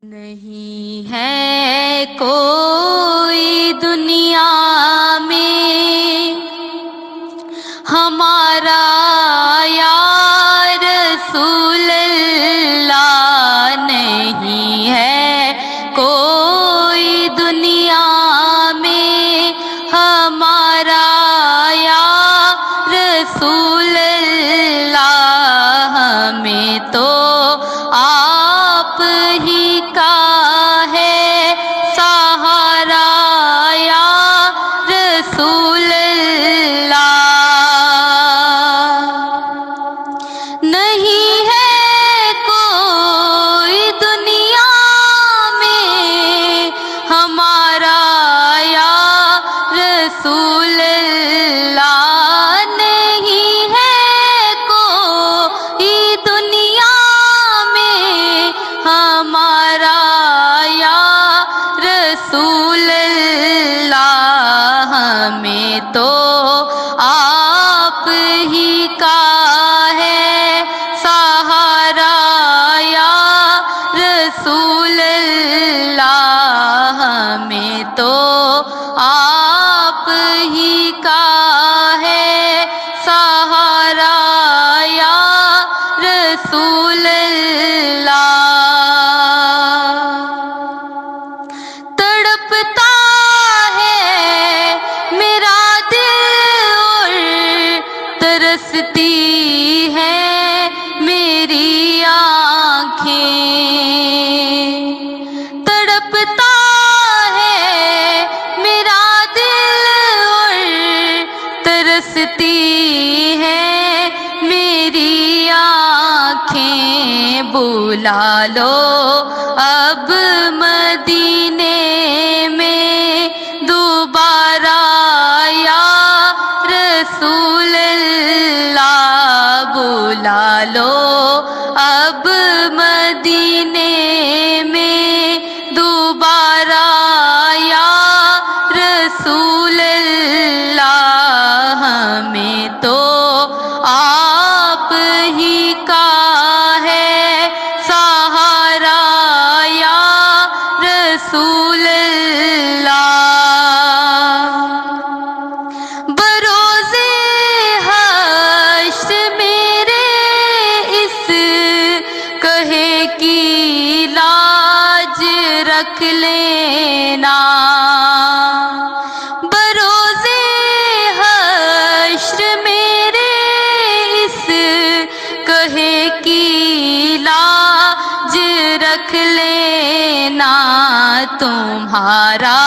نہیں ہے کوئی دنیا میں ہمارا یا رسول اللہ، نہیں ہے کوئی دنیا میں ہمارا یا رسول اللہ، ہمیں تو آپ ہی کا ہے سہارا یا رسول اللہ، نہیں ہے کوئی دنیا میں ہمارا یا رسول اللہ، نہیں ہے کوئی دنیا میں ہمارا یا رسول اللہ، ہمیں تو آپ ہی کا ہے سہارا یا رسول اللہ، ہمیں تو آپ ہی کا ہے سہارا یا رسول اللہ، تڑپتا ہے میرا دل اور ترستی ہے میری آنکھیں، تڑپتا ہے میرا دل اور ترستی ہے میری آنکھیں، بلا لو اب مدینے میں دوبارہ یا رسول اللہ، بلا لو اب مدینے میں دوبارہ یا رسول اللہ، ہمیں تو آپ ہی کا ہے سہارا یا رسول اللہ، بروز حشر میرے اس کہے کی لاج رکھ لینا، بروز حشر میرے اس کہے کی لاج رکھ لینا، تمہارا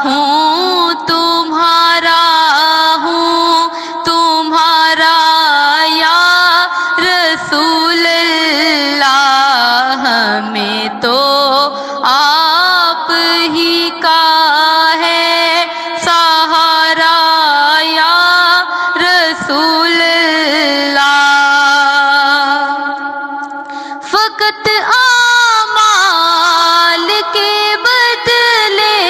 ہوں تمہارا ہوں تمہارا یا رسول اللہ، ہمیں تو آپ ہی کا ہے سہارا یا رسول اللہ، فقط اعمال کے بدلے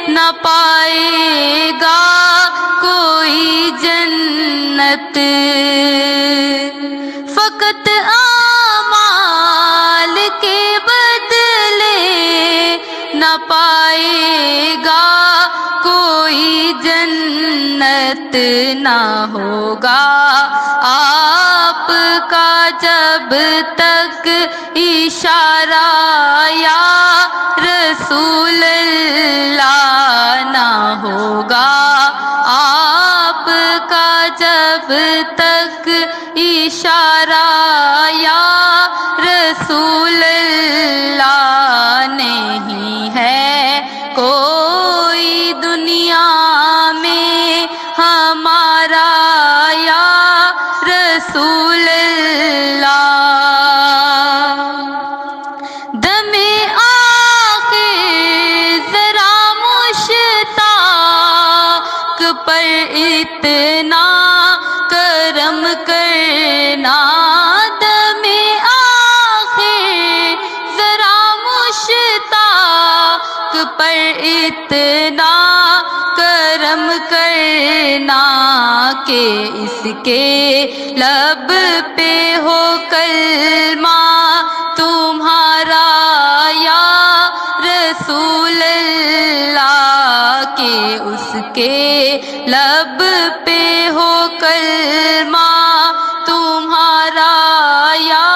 نہ پائے گا کوئی جنت، فقط اعمال کے بدلے نہ پائے گا کوئی جنت، نہ ہوگا آپ کا جب تک اشارہ یا رسول اللہ، نہ ہوگا آپ کا جب تک اشارہ یا رسول اللہ، نہیں ہے کوئی دنیا میں ہمارا یا رسول اللہ، دم آخر ذرا مشتاق پر اتنا کرم کرنا، دم آخر ذرا مشتاق پر اتنا کرم کرنا کہ اس کے لب پہ ہو کلمہ تمہارا کے لب پہ ہو کلمہ تمہارا یا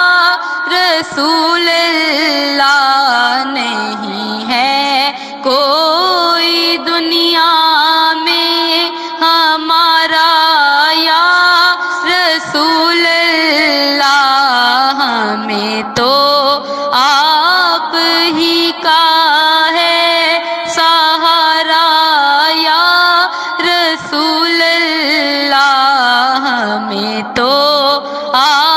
رسول اللہ، نہیں ہے کوئی دنیا میں ہمارا یا رسول اللہ، ہمیں تو آپ ہی کا ہے سہارا یا رسول اللہ، ہمیں تو آپ